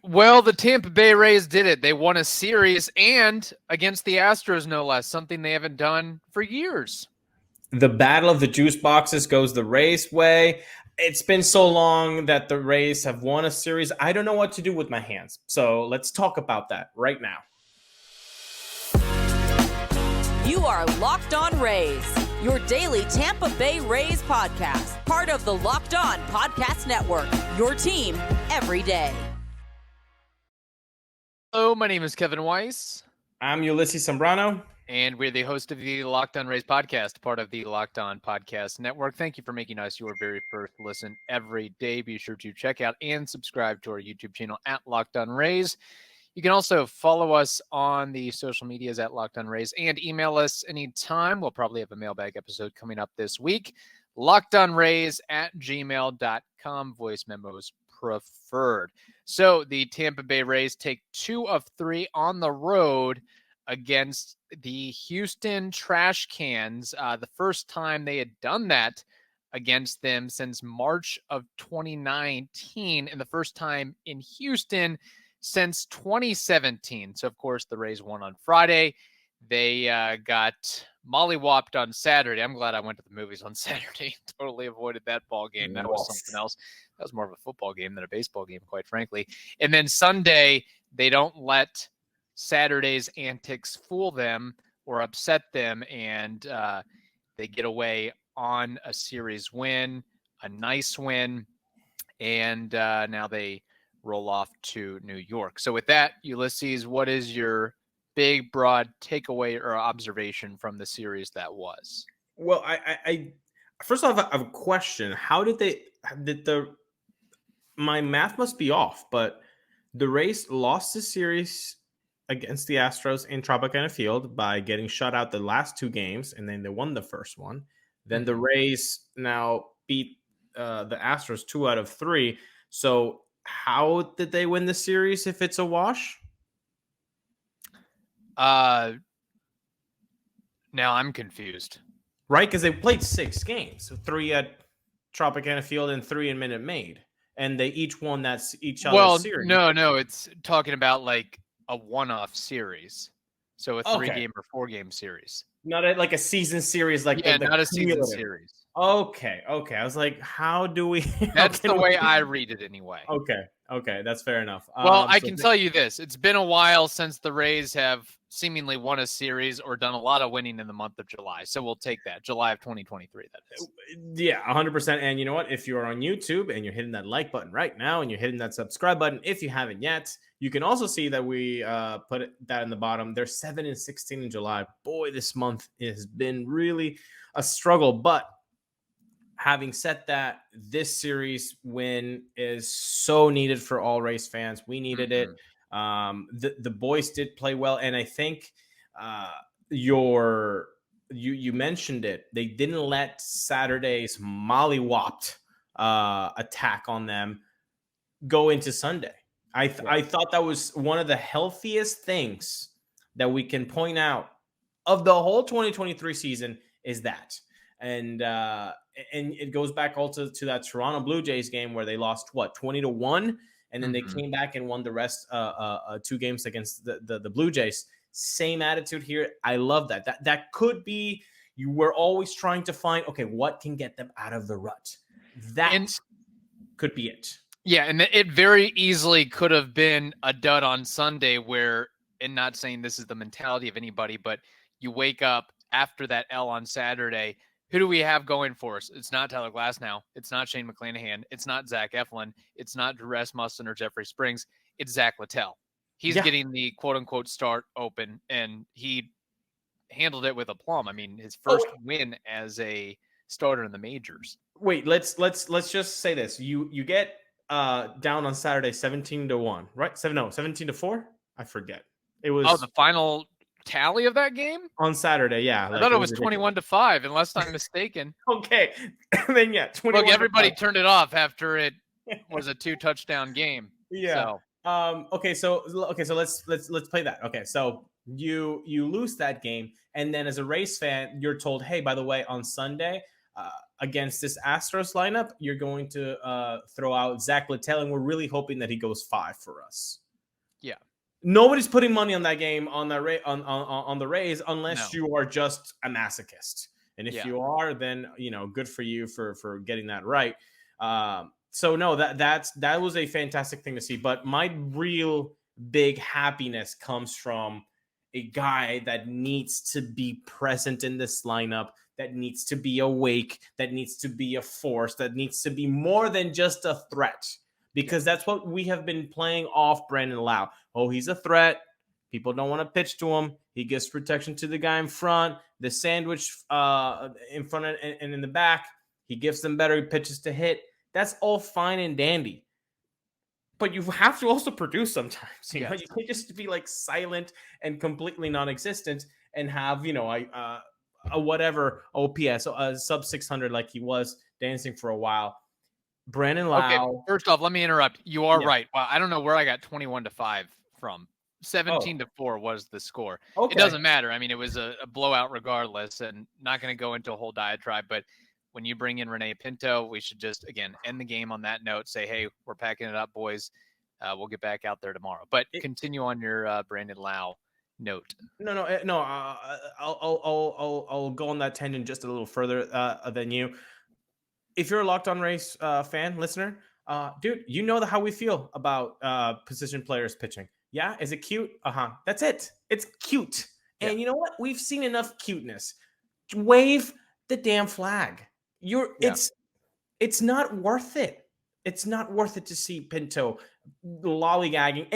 Well, the Tampa Bay Rays did it. They won a series and against the Astros, no less, something they haven't done for years. The battle of the juice boxes goes the Rays' way. It's been so long that the Rays have won a series. I don't know what to do with my hands. So let's talk about that right now. You are Locked On Rays, your daily Tampa Bay Rays podcast, part of the Locked On Podcast Network, your team every day. Hello, my name is Kevin Weiss. I'm Ulises Sambrano. And we're the host of the Locked On Rays podcast, part of the Locked On Podcast Network. Thank you for making us your very first listen every day. Be sure to check out and subscribe to our YouTube channel at Locked On Rays. You can also follow us on the social medias at Locked On Rays and email us anytime. We'll probably have a mailbag episode coming up this week. LockedOnRays@gmail.com. Voice memos preferred. So the Tampa Bay Rays take 2 of 3 on the road against the Houston Trash Cans. The first time they had done that against them since March of 2019, and the first time in Houston since 2017. So, of course, the Rays won on Friday. They got mollywopped on Saturday. I'm glad I went to the movies on Saturday. Totally avoided that ball game. That was something else. That was more of a football game than a baseball game, quite frankly. And then Sunday, they don't let Saturday's antics fool them or upset them, and they get away on a series win, a nice win, and now they roll off to New York. So with that, Ulises, what is your big, broad takeaway or observation from the series that was? Well, I first off, I have a question. How did my math must be off, but the Rays lost the series against the Astros in Tropicana Field by getting shut out the last 2 games, and then they won the first one. Then the Rays now beat the Astros 2 out of 3. So how did they win the series if it's a wash? Now I'm confused. Right, because they played 6 games, so 3 at Tropicana Field and 3 in Minute Maid, and they each won each other's series. No, it's talking about like a one-off series, so a 3-game or 4-game series, not like a season series, like not a season series. Okay. I was like, how do we? That's the way I read it anyway. Okay, that's fair enough. Well, I can tell you this: it's been a while since the Rays have seemingly won a series or done a lot of winning in the month of July. So we'll take that. July of 2023, that is. Yeah, 100%. And you know what? If you're on YouTube and you're hitting that like button right now and you're hitting that subscribe button, if you haven't yet, you can also see that we put that in the bottom. They're 7-16 in July. Boy, this month has been really a struggle. But having said that, this series win is so needed for all Rays fans. We needed it. The boys did play well, and I think you mentioned it. They didn't let Saturday's mollywopped attack on them go into Sunday. I thought that was one of the healthiest things that we can point out of the whole 2023 season is that. And it goes back also to that Toronto Blue Jays game where they lost 20-1, and then they came back and won the rest 2 games against the Blue Jays. Same attitude here. I love that. That could be, you were always trying to find, okay, what can get them out of the rut. That could be it. Yeah, and it very easily could have been a dud on Sunday where, and not saying this is the mentality of anybody, but you wake up after that L on Saturday. Who do we have going for us? It's not Tyler Glasnow. It's not Shane McClanahan. It's not Zach Eflin. It's not Jerez Mustin or Jeffrey Springs. It's Zach Littell. He's getting the quote-unquote start open, and he handled it with aplomb. I mean, his first win as a starter in the majors. Wait, let's just say this. You get down on Saturday 17-1, right? 17-4? I forget. It was the final tally of that game on Saturday. Yeah, I thought it was 21-5, unless I'm mistaken. Okay, then 21. Look, everybody turned it off after it was a 2-touchdown game. Yeah. So. Okay, so let's play that. Okay, so you lose that game, and then as a Rays fan, you're told, hey, by the way, on Sunday, against this Astros lineup, you're going to throw out Zach Littell, and we're really hoping that he goes 5 for us. Yeah. Nobody's putting money on that game on the Rays unless No. you are just a masochist. And if Yeah. you are, then good for you for getting that right. So no, that was a fantastic thing to see. But my real big happiness comes from a guy that needs to be present in this lineup, that needs to be awake, that needs to be a force, that needs to be more than just a threat. Because that's what we have been playing off Brandon Lowe. Oh, he's a threat. People don't want to pitch to him. He gives protection to the guy in front, the sandwich in front and in the back. He gives them better pitches to hit. That's all fine and dandy. But you have to also produce sometimes. You know, you can't just be like silent and completely non-existent and have, a whatever OPS, a sub 600 like he was dancing for a while. Brandon Lowe. Okay, first off, let me interrupt. You are right. Well, I don't know where I got 21-5 from. 17-4 was the score. Okay. It doesn't matter. I mean, it was a blowout regardless, and not going to go into a whole diatribe. But when you bring in Rene Pinto, we should just, again, end the game on that note. Say, hey, we're packing it up, boys. We'll get back out there tomorrow. But continue on your Brandon Lowe note. No. I'll go on that tangent just a little further than you. If you're a Locked On Rays fan, listener, dude, you know how we feel about position players pitching. Yeah, is it cute? That's it. It's cute. Yeah. And you know what? We've seen enough cuteness. Wave the damn flag. It's not worth it. It's not worth it to see Pinto lollygagging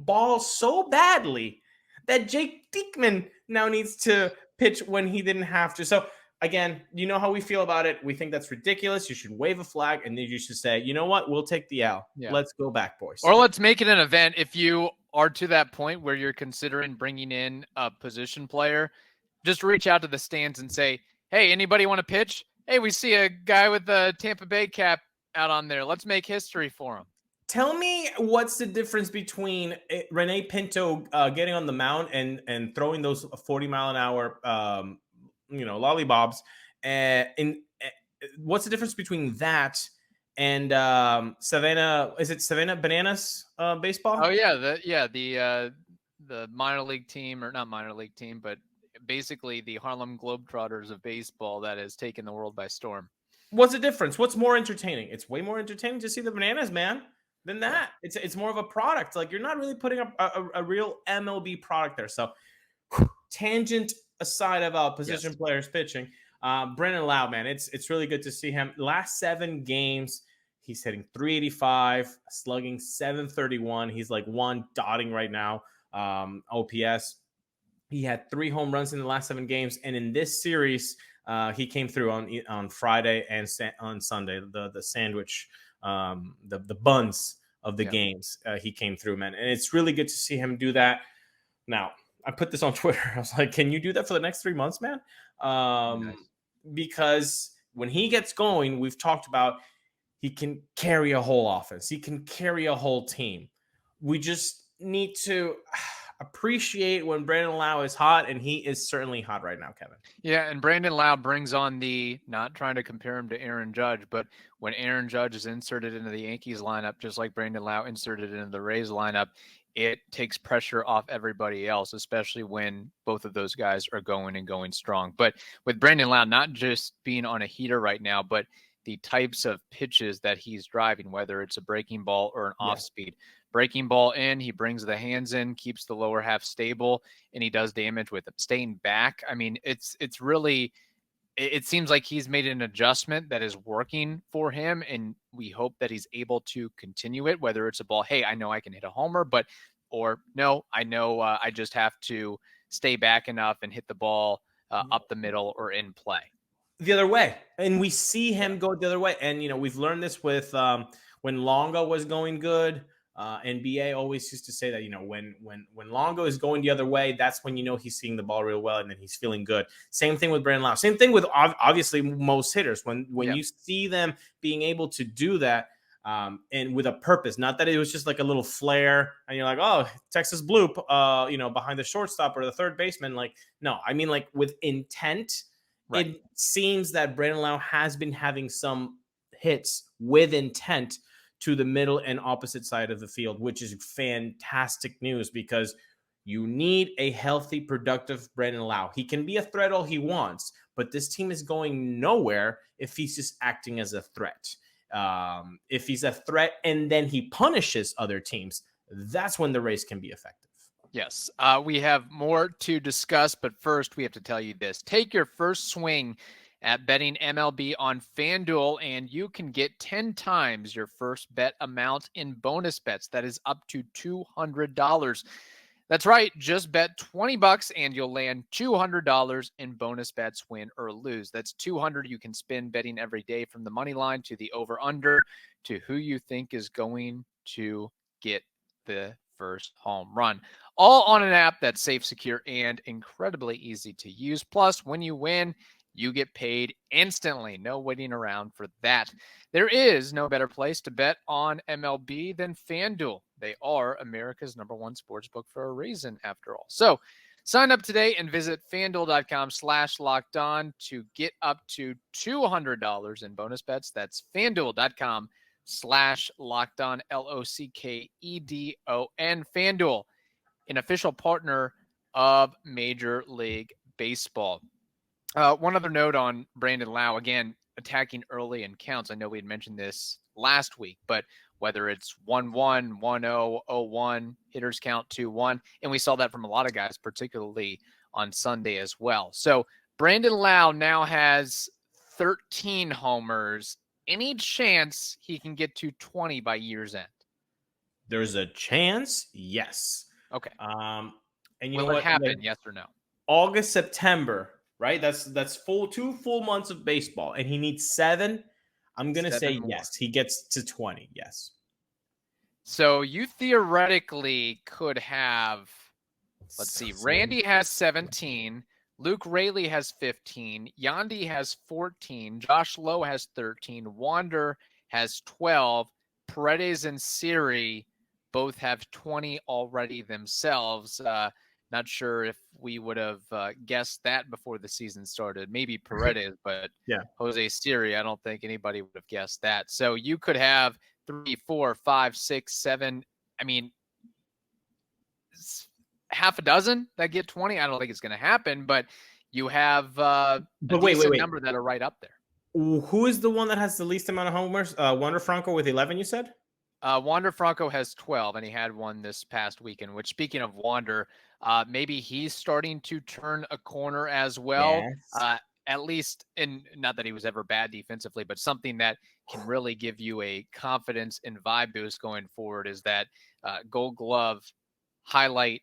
balls so badly that Jake Diekman now needs to pitch when he didn't have to. So again, you know how we feel about it. We think that's ridiculous. You should wave a flag, and then you should say, you know what? We'll take the L. Yeah. Let's go back, boys. Or let's make it an event. If you are to that point where you're considering bringing in a position player, just reach out to the stands and say, hey, anybody want to pitch? Hey, we see a guy with the Tampa Bay cap out on there. Let's make history for him. Tell me what's the difference between Rene Pinto getting on the mound and throwing those 40-mile-an-hour lollybobs. What's the difference between that and Savannah? Is it Savannah Bananas baseball? Oh yeah, the minor league team, or not minor league team, but basically the Harlem Globetrotters of baseball that has taken the world by storm. What's the difference? What's more entertaining? It's way more entertaining to see the Bananas, man, than that. Yeah. It's more of a product. Like, you're not really putting up a real MLB product there. So tangent aside about position players pitching, Brandon Lowe, man, it's really good to see him. Last 7 games, he's hitting .385, slugging .731. He's like one dotting right now. OPS. He had 3 home runs in the last 7 games, and in this series, he came through on Friday and on Sunday. The sandwich, the buns of the games, he came through, man, and it's really good to see him do that. Now, I put this on Twitter. I was like, can you do that for the next 3 months, man? Because when he gets going, we've talked about, he can carry a whole offense. He can carry a whole team. We just need to appreciate when Brandon Lowe is hot, and he is certainly hot right now, Kevin. Yeah, and Brandon Lowe brings on not trying to compare him to Aaron Judge, but when Aaron Judge is inserted into the Yankees lineup, just like Brandon Lowe inserted into the Rays lineup, it takes pressure off everybody else, especially when both of those guys are going strong. But with Brandon Lowe not just being on a heater right now, but the types of pitches that he's driving, whether it's a breaking ball or an off speed. Breaking ball in, he brings the hands in, keeps the lower half stable, and he does damage with it. Staying back, I mean, it's really, it seems like he's made an adjustment that is working for him, and we hope that he's able to continue it, whether it's a ball, hey, I know I can hit a homer, or no, I know I just have to stay back enough and hit the ball up the middle or in play. The other way. And we see him go the other way. And, we've learned this with when Longo was going good. NBA always used to say that, when Longo is going the other way, that's when he's seeing the ball real well, and then he's feeling good. Same thing with Brandon Lowe. Same thing with obviously most hitters. When you see them being able to do that, and with a purpose, not that it was just like a little flare and you're like, oh, Texas bloop, behind the shortstop or the third baseman. Like, no, I mean, like with intent Right. It seems that Brandon Lowe has been having some hits with intent to the middle and opposite side of the field, which is fantastic news because you need a healthy, productive Brandon Lowe. He can be a threat all he wants, but this team is going nowhere if he's just acting as a threat. If he's a threat and then he punishes other teams, that's when the Rays can be effective. Yes, we have more to discuss, but first we have to tell you this. Take your first swing at betting MLB on FanDuel, and you can get 10 times your first bet amount in bonus bets. That is up to $200. That's right. Just bet $20 and you'll land $200 in bonus bets, win or lose. That's $200 you can spend betting every day, from the money line to the over-under to who you think is going to get the first home run. All on an app that's safe, secure, and incredibly easy to use. Plus, when you win, you get paid instantly. No waiting around for that. There is no better place to bet on MLB than FanDuel. They are America's #1 sportsbook for a reason, after all. So sign up today and visit FanDuel.com/lockedon to get up to $200 in bonus bets. That's FanDuel.com/lockedon, LOCKEDON. FanDuel, an official partner of Major League Baseball. One other note on Brandon Lowe, again, attacking early in counts. I know we had mentioned this last week, but whether it's 1-1, 1-0, 0-1, hitters count 2-1, and we saw that from a lot of guys, particularly on Sunday as well. So Brandon Lowe now has 13 homers. Any chance he can get to 20 by year's end? There's a chance, yes. Okay. And you Will know it what? happen? Like, Yes or no? August, September, right? That's 2 full months of baseball, and he needs 7. I'm gonna say more. yes. He gets to 20. Yes. So you theoretically could have, let's see, Randy has 17, Luke Raley has 15, Yandy has 14, Josh Lowe has 13, Wander has 12, Paredes and Siri both have 20 already themselves. Not sure if we would have guessed that before the season started. Maybe Paredes, but yeah, Jose Siri, I don't think anybody would have guessed that. So you could have 3, 4, 5, 6, 7. I mean, half a dozen that get 20. I don't think it's going to happen, but you have a decent number that are right up there. Who is the one that has the least amount of homers? Wander Franco with 11, you said? Wander Franco has 12, and he had one this past weekend, which, speaking of Wander, maybe he's starting to turn a corner as well. Yes. At least, and not that he was ever bad defensively, but something that can really give you a confidence and vibe boost going forward is that Gold Glove highlight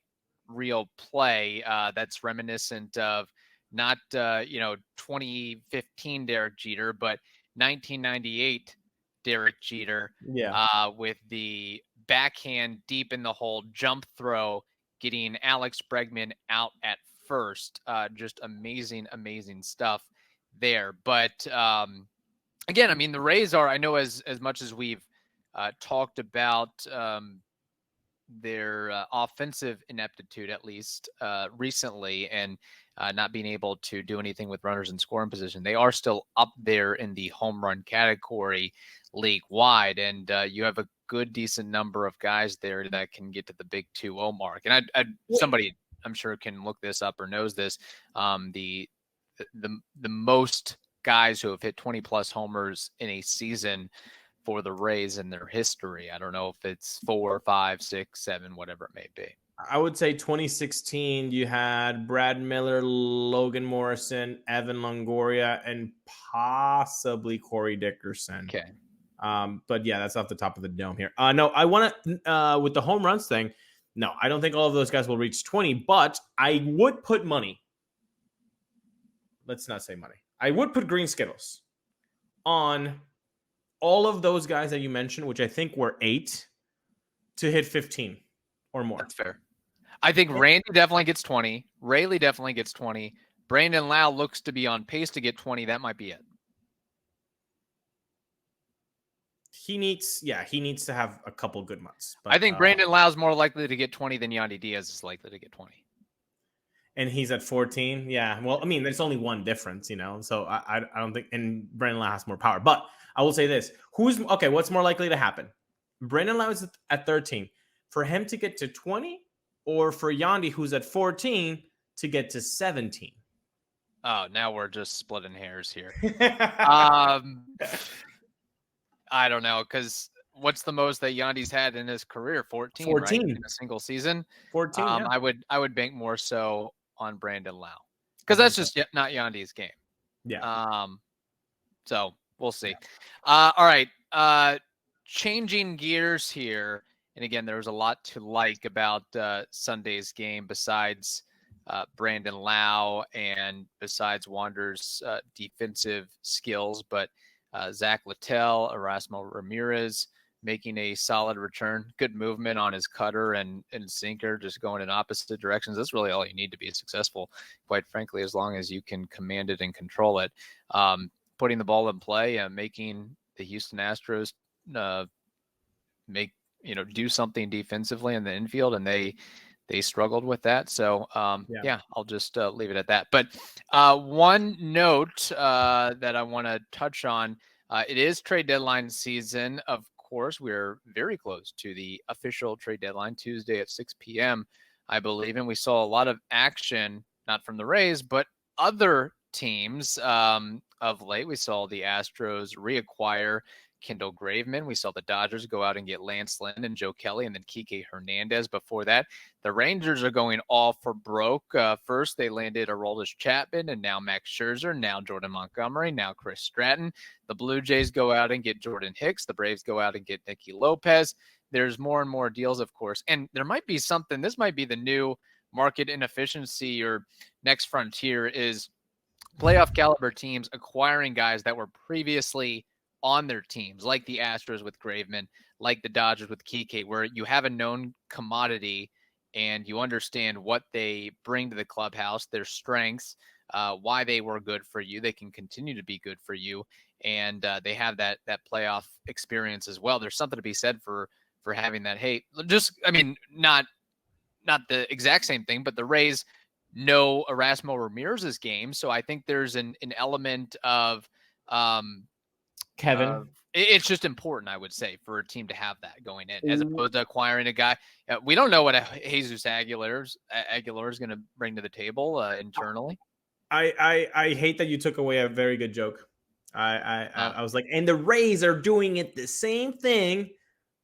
reel play that's reminiscent of not 2015 Derek Jeter, but 1998 Derek Jeter. Yeah. With the backhand deep in the hole jump throw, getting Alex Bregman out at first. Just amazing stuff there. But again, I mean, the Rays are, I know as much as we've talked about their offensive ineptitude, at least recently, and not being able to do anything with runners in scoring position, they are still up there in the home run category league wide. And you have a good, decent number of guys there that can get to the big 2-0 mark. And somebody I'm sure can look this up or knows this. The most guys who have hit 20 plus homers in a season for the Rays in their history. I don't know if it's 4, 5, 6, 7, whatever it may be. I would say 2016, you had Brad Miller, Logan Morrison, Evan Longoria, and possibly Corey Dickerson. Okay. But yeah, that's off the top of the dome here. No, I want to, with the home runs thing, no, I don't think all of those guys will reach 20, but I would put money. Let's not say money. I would put green Skittles on all of those guys that you mentioned, which I think were 8, to hit 15 or more. That's fair. I think Randy definitely gets 20. Rayleigh definitely gets 20. Brandon Lowe looks to be on pace to get 20. That might be it. He needs to have a couple good months. But, I think Brandon Lowe's more likely to get 20 than Yandy Diaz is likely to get 20. and he's at 14. Yeah. Well, I mean, there's only one difference, so I don't think, and Brandon Lowe has more power. But I will say this. What's more likely to happen? Brandon Lowe is at 13. For him to get to 20, or for Yandy, who's at 14, to get to 17? Oh, now we're just splitting hairs here. I don't know, because what's the most that Yandy's had in his career? 14, right? In a single season. 14. Yeah. I would bank more so on Brandon Lowe, because that's just not Yandy's game. Yeah. So we'll see. All right. Changing gears here, and again, there was a lot to like about Sunday's game besides Brandon Lowe and besides Wander's defensive skills, but Zach Littell, Erasmo Ramirez making a solid return. Good movement on his cutter and sinker, just going in opposite directions. That's really all you need to be successful, quite frankly, as long as you can command it and control it. Putting the ball in play, making the Houston Astros do something defensively in the infield, and they struggled with that. So, I'll just leave it at that. But one note that I want to touch on, it is trade deadline season. Of course, we're very close to the official trade deadline, Tuesday at 6 p.m., I believe. And we saw a lot of action, not from the Rays, but other teams of late. We saw the Astros reacquire Kendall Graveman. We saw the Dodgers go out and get Lance Lynn and Joe Kelly, and then Kike Hernandez before that. The Rangers are going all for broke. First, they landed Aroldis Chapman, and now Max Scherzer, now Jordan Montgomery, now Chris Stratton. The Blue Jays go out and get Jordan Hicks. The Braves go out and get Nicky Lopez. There's more and more deals, of course. And there might be something, this might be the new market inefficiency or next frontier, is playoff caliber teams acquiring guys that were previously on their teams, like the Astros with Graveman, like the Dodgers with Kike, where you have a known commodity and you understand what they bring to the clubhouse, their strengths, why they were good for you. They can continue to be good for you. And they have that playoff experience as well. There's something to be said for having that. Hey, not the exact same thing, but the Rays know Erasmo Ramirez's game. So I think there's an element of, Kevin, it's just important, I would say, for a team to have that going in, as opposed to acquiring a guy. We don't know what Jesus Aguilar is going to bring to the table internally. I hate that you took away a very good joke. I was like, and the Rays are doing it the same thing,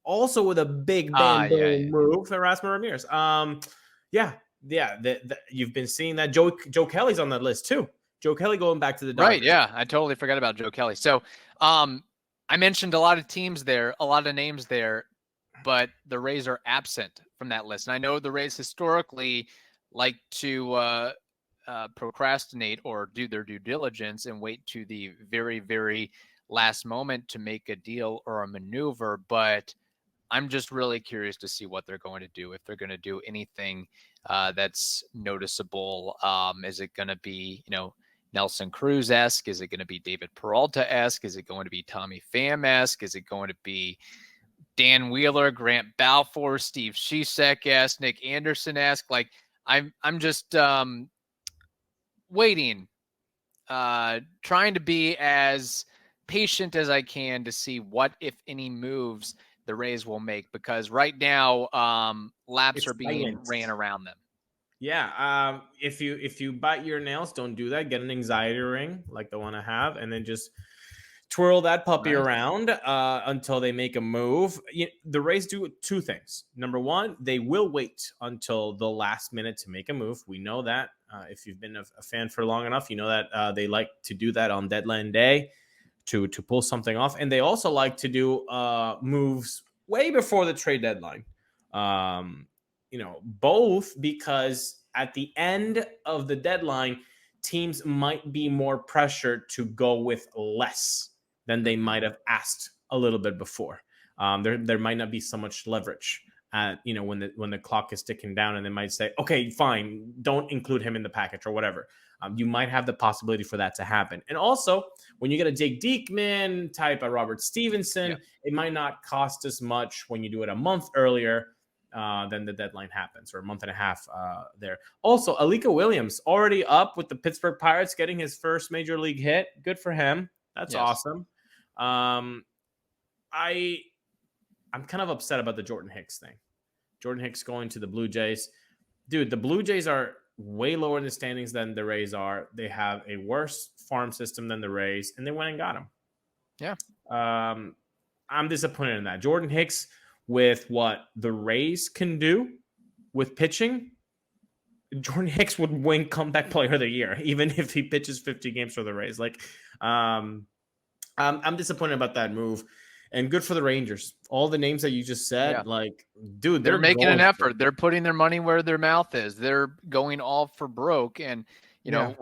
also with a big move for Erasmo Ramirez. You've been seeing that. Joe Kelly's on that list too. Joe Kelly going back to the Dodgers. Right, yeah. I totally forgot about Joe Kelly. So I mentioned a lot of teams there, a lot of names there, but the Rays are absent from that list. And I know the Rays historically like to procrastinate or do their due diligence and wait to the very, very last moment to make a deal or a maneuver. But I'm just really curious to see what they're going to do, if they're going to do anything that's noticeable. Is it going to be, Nelson Cruz-esque? Is it going to be David Peralta-esque? Is it going to be Tommy Pham-esque? Is it going to be Dan Wheeler, Grant Balfour, Steve Cishek-esque, Nick Anderson-esque? Like, I'm just waiting, trying to be as patient as I can to see what, if any, moves the Rays will make, because right now laps are being ran around them. Yeah. If you bite your nails, don't do that. Get an anxiety ring like the one I have, and then just twirl that puppy around until they make a move. The Rays do two things. Number one, they will wait until the last minute to make a move. We know that. If you've been a fan for long enough, you know that they like to do that on deadline day to pull something off. And they also like to do moves way before the trade deadline. Both because at the end of the deadline, teams might be more pressured to go with less than they might have asked a little bit before. There might not be so much leverage when the clock is ticking down, and they might say, okay, fine, don't include him in the package or whatever. You might have the possibility for that to happen. And also, when you get a Jake Diekman type, a Robert Stevenson, it might not cost as much when you do it a month earlier. then the deadline happens, or a month and a half there. Also, Alika Williams already up with the Pittsburgh Pirates, getting his first major league hit. Good for him. That's awesome. I'm kind of upset about the Jordan Hicks thing. Jordan Hicks going to the Blue Jays. Dude, the Blue Jays are way lower in the standings than the Rays are. They have a worse farm system than the Rays, and they went and got him. Yeah. I'm disappointed in that. Jordan Hicks, with what the Rays can do with pitching, Jordan Hicks would win comeback player of the year, even if he pitches 50 games for the Rays. Like, I'm disappointed about that move. And good for the Rangers. All the names that you just said, like, dude, they're making an effort. They're putting their money where their mouth is. They're going all for broke. And, you know,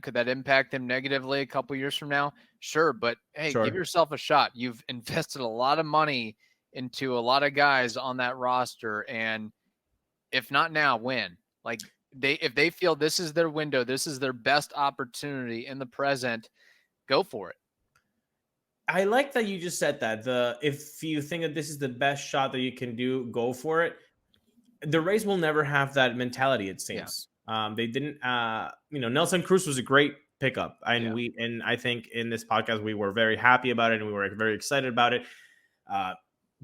could that impact them negatively a couple years from now? Sure. But hey, give yourself a shot. You've invested a lot of money into a lot of guys on that roster. And if not now, when? Like, if they feel this is their window, this is their best opportunity in the present, go for it. I like that you just said that. If you think that this is the best shot that you can do, go for it. The Rays will never have that mentality, it seems. They didn't. Nelson Cruz was a great pickup, and I think in this podcast we were very happy about it and we were very excited about it.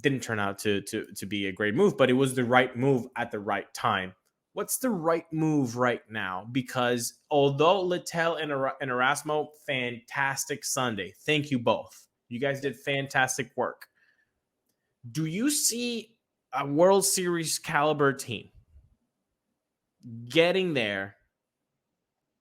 Didn't turn out to be a great move, but it was the right move at the right time. What's the right move right now? Because although Littell and Erasmo, fantastic Sunday. Thank you both. You guys did fantastic work. Do you see a World Series caliber team getting there?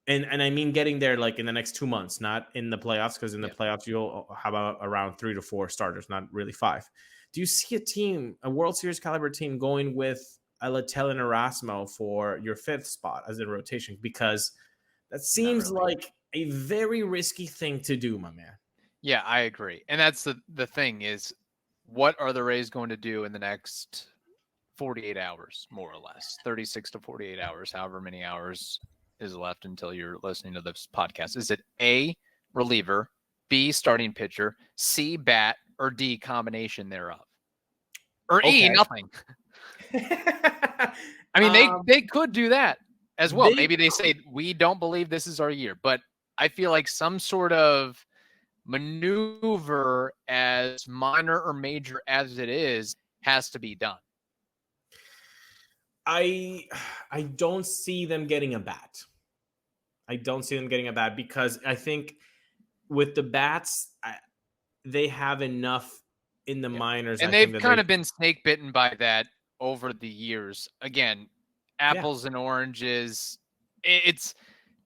And I mean getting there like in the next 2 months, not in the playoffs, because in the playoffs you'll have around 3 to 4 starters, not really 5. Do you see a World Series caliber team going with a Littell and Erasmo for your 5th spot as a rotation? Because that seems like a very risky thing to do, my man. Yeah, I agree. And that's the thing is, what are the Rays going to do in the next 48 hours, more or less, 36 to 48 hours, however many hours is left until you're listening to this podcast? Is it A, reliever, B, starting pitcher, C, bat, or D, combination thereof? Or E, nothing. I mean, they could do that as well. Maybe they say, we don't believe this is our year, but I feel like some sort of maneuver, as minor or major as it is, has to be done. I don't see them getting a bat. Because I think with the bats, they have enough in the minors. And they've kind of been snake bitten by that over the years. Again, apples and oranges. It's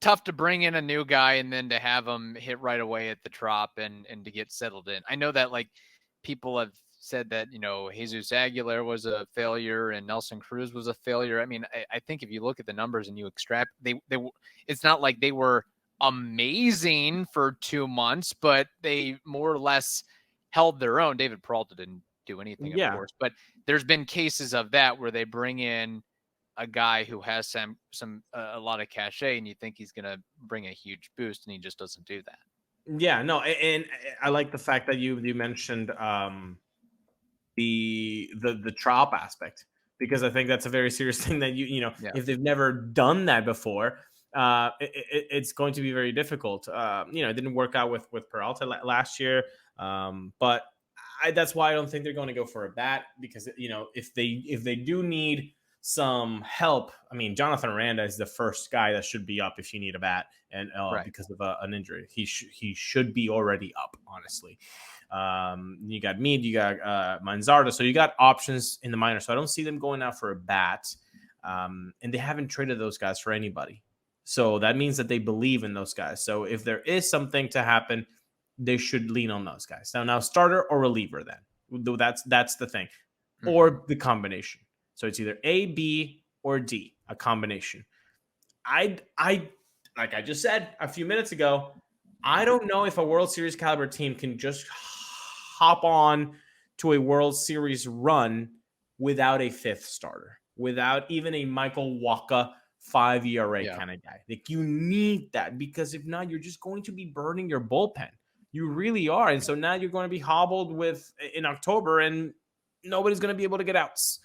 tough to bring in a new guy and then to have him hit right away at the Trop and to get settled in. I know that, like, people have said that, Jesus Aguilar was a failure and Nelson Cruz was a failure. I mean, I think if you look at the numbers and you extract, it's not like they were amazing for 2 months, but they more or less held their own. David Peralta didn't do anything, of course, but there's been cases of that where they bring in a guy who has a lot of cachet and you think he's going to bring a huge boost, and he just doesn't do that. Yeah, no. And I like the fact that you mentioned the Trop aspect, because I think that's a very serious thing that if they've never done that before, it's going to be very difficult. It didn't work out with Peralta last year. But that's why I don't think they're going to go for a bat, because, if they do need some help, I mean, Jonathan Aranda is the first guy that should be up if you need a bat, and because of an injury, he should be already up, honestly. You got Meade, you got Manzardo, so you got options in the minor. So I don't see them going out for a bat, and they haven't traded those guys for anybody. So that means that they believe in those guys. So if there is something to happen, they should lean on those guys. Now starter or reliever, then that's the thing, or the combination. So it's either A, B, or D, a combination. I like I just said a few minutes ago, I don't know if a World Series caliber team can just hop on to a World Series run without a 5th starter, without even a Michael Wacha 5 ERA kind of guy. Like, you need that, because if not, you're just going to be burning your bullpen. You really are. And so now you're going to be hobbled in October, and nobody's going to be able to get outs.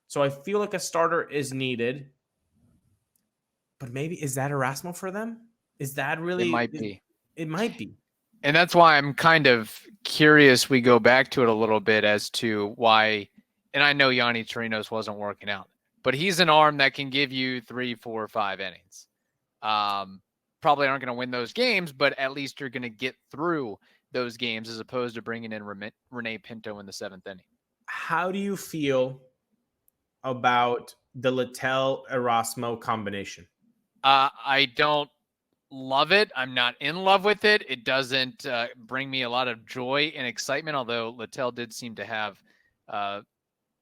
So I feel like a starter is needed. But maybe, is that Erasmo for them? Is that really? It might be. It might be. And that's why I'm kind of curious. We go back to it a little bit as to why, and I know Yanni Chirinos wasn't working out, but he's an arm that can give you 3, 4, 5 innings. Probably aren't going to win those games, but at least you're going to get through those games as opposed to bringing in Rene Pinto in the 7th inning. How do you feel about the Littell Erasmo combination? I don't love it. I'm not in love with it. It doesn't bring me a lot of joy and excitement, although Littell did seem to have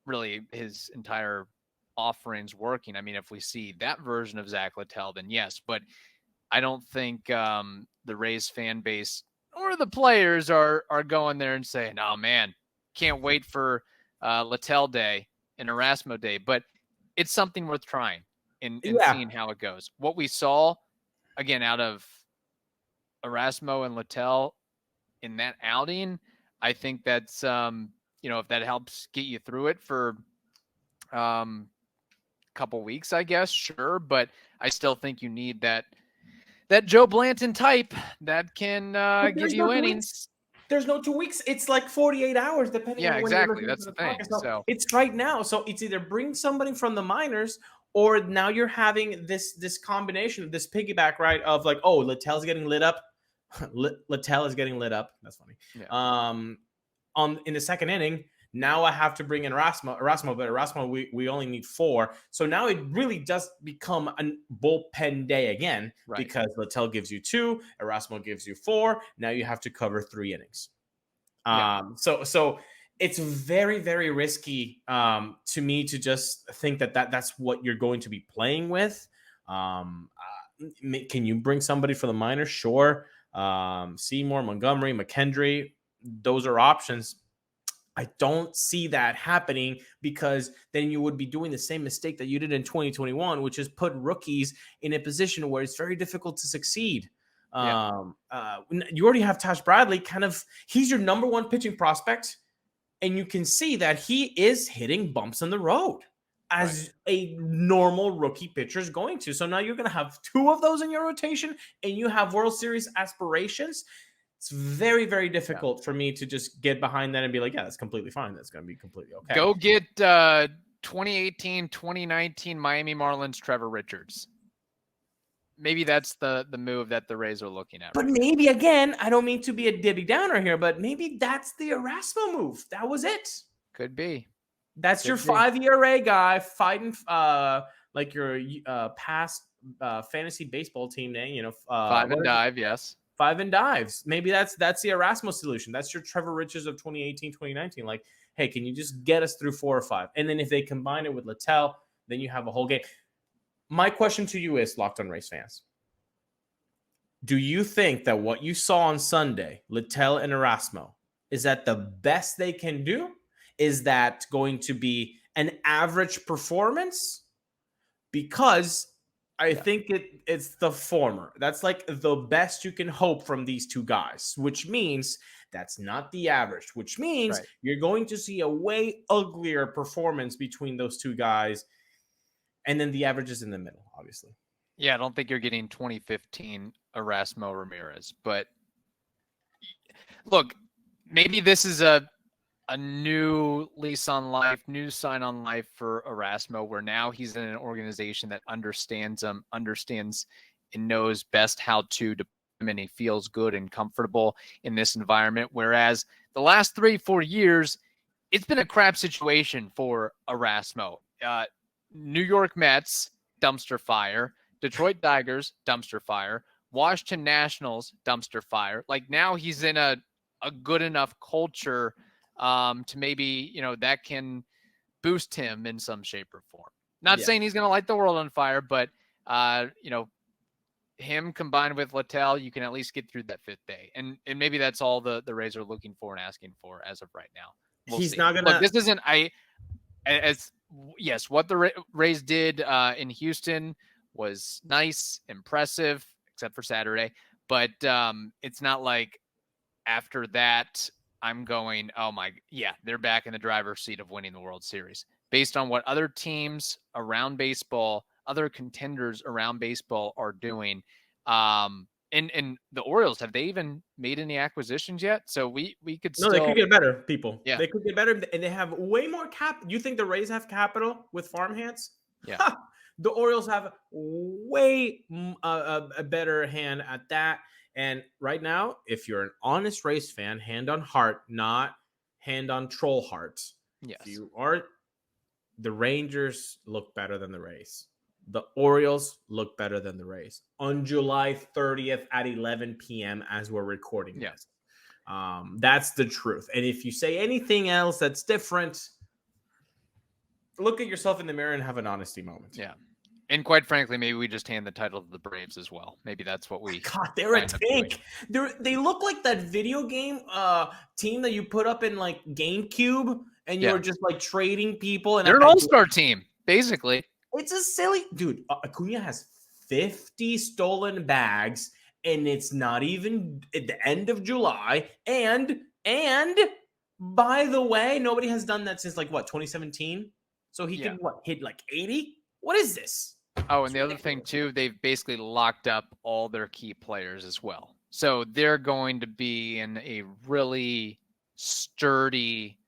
really his entire offerings working. I mean, if we see that version of Zach Littell, then yes, but I don't think the Rays fan base or the players are going there and saying, oh man, can't wait for Littell Day and Erasmo Day, but it's something worth trying and seeing how it goes. What we saw, again, out of Erasmo and Littell in that outing, I think that's, if that helps get you through it for a couple weeks, I guess, sure. But I still think you need that Joe Blanton type that can give you innings. There's no 2 weeks. It's like 48 hours, depending on when exactly. You're That's the thing. So it's right now. So it's either bring somebody from the minors, or now you're having this combination, this piggyback, right? Of like, oh, Littell's getting lit up. Littell is getting lit up. That's funny. Yeah. In the 2nd inning, now I have to bring in Erasmo, but Erasmo, we only need 4. So now it really does become a bullpen day again, right? Because Littell gives you 2, Erasmo gives you 4. Now you have to cover 3 innings. Yeah. So it's very, very risky to me to just think that's what you're going to be playing with. Can you bring somebody from the minors? Sure. Seymour, Montgomery, McKendry, those are options. I don't see that happening, because then you would be doing the same mistake that you did in 2021, which is put rookies in a position where it's very difficult to succeed. Yeah. You already have Tash Bradley, he's your number 1 pitching prospect, and you can see that he is hitting bumps in the road as a normal rookie pitcher is going to. So now you're going to have 2 of those in your rotation, and you have World Series aspirations. It's very, very difficult for me to just get behind that and be like, yeah, that's completely fine. That's going to be completely okay. Go get 2018, 2019 Miami Marlins Trevor Richards. Maybe that's the move that the Rays are looking at. But maybe, again, I don't mean to be a Debbie Downer here, but maybe that's the Erasmo move. That was it. Could be. That's your 5 ERA guy fighting like your past fantasy baseball team name. 5 and dive, yes. 5 and dives. Maybe that's the Erasmo solution. That's your Trevor Richards of 2018, 2019. Like, hey, can you just get us through 4 or 5? And then if they combine it with Littell, then you have a whole game. My question to you is, Locked On Rays fans, do you think that what you saw on Sunday, Littell and Erasmo, is that the best they can do? Is that going to be an average performance? Because I think it's the former. That's like the best you can hope from these 2 guys, which means that's not the average, which means you're going to see a way uglier performance between those 2 guys. And then the average is in the middle, obviously. Yeah, I don't think you're getting 2015 Erasmo Ramirez. But look, maybe this is a new lease on life, new sign on life for Erasmo, where now he's in an organization that understands him, understands and knows best how to deploy him, and he feels good and comfortable in this environment. Whereas the last 3-4 years, it's been a crap situation for Erasmo. New York Mets, dumpster fire. Detroit Tigers, dumpster fire. Washington Nationals, dumpster fire. Like, now he's in a good enough culture to maybe, that can boost him in some shape or form. Not saying he's going to light the world on fire, but, him combined with Littell, you can at least get through that 5th day. And maybe that's all the Rays are looking for and asking for as of right now. He's see. Not going to. Look, this isn't, yes, what the Rays did in Houston was nice, impressive, except for Saturday. But it's not like after that, I'm going, they're back in the driver's seat of winning the World Series. based on what other teams around baseball, other contenders around baseball are doing. And the Orioles, have they even made any acquisitions yet? So we could No, still. they could get better, people. Yeah. They could get better, and they have way more cap. You think the Rays have capital with farm hands? Yeah. Ha! The Orioles have way a better hand at that. And right now, if you're an honest Rays fan, hand on heart, not hand on troll heart. Yes. If you are, the Rangers look better than the Rays. The Orioles look better than the Rays on July 30th at 11 p.m. as we're recording this. That's the truth. And if you say anything else that's different, look at yourself in the mirror and have an honesty moment. Yeah. And quite frankly, maybe we just hand the title to the Braves as well. Maybe that's what we. God, they're a tank. They look like that video game team that you put up in like GameCube, and you're just like trading people. And they're an all-star team, basically. It's a silly dude. Acuna has 50 stolen bags, and it's not even at the end of July. And by the way, nobody has done that since like what 2017. So he can hit like 80. What is this? Oh, and the other thing too, they've basically locked up all their key players as well. So they're going to be in a really sturdy,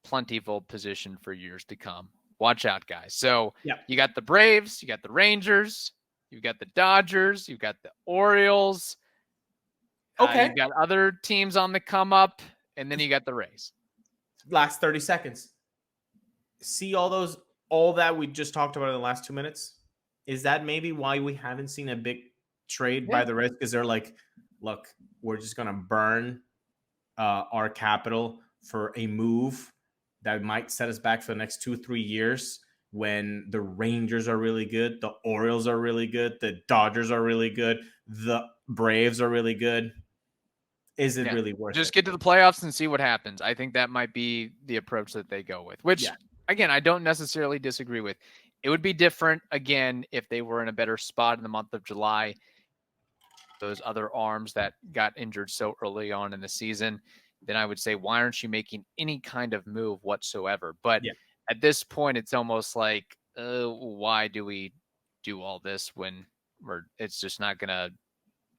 plentiful position for years to come. Watch out, guys. So you got the Braves, you got the Rangers, you've got the Dodgers, you've got the Orioles. Okay. You've got other teams on the come up, and then you got the Rays. Last 30 seconds. See all that we just talked about in the last 2 minutes? Is that maybe why we haven't seen a big trade by the Rays? Because they're like, look, we're just going to burn our capital for a move that might set us back for the next 2-3 years when the Rangers are really good, the Orioles are really good, the Dodgers are really good, the Braves are really good. Is it really worth it? Just get to the playoffs and see what happens. I think that might be the approach that they go with, which, again, I don't necessarily disagree with. It would be different, again, if they were in a better spot in the month of July. Those other arms that got injured so early on in the season, then I would say, why aren't you making any kind of move whatsoever? But at this point, it's almost like, why do we do all this when it's just not going to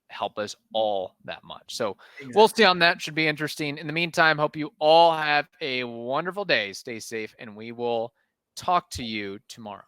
help us all that much? So we'll see on that. Should be interesting. In the meantime, hope you all have a wonderful day. Stay safe, and we will talk to you tomorrow.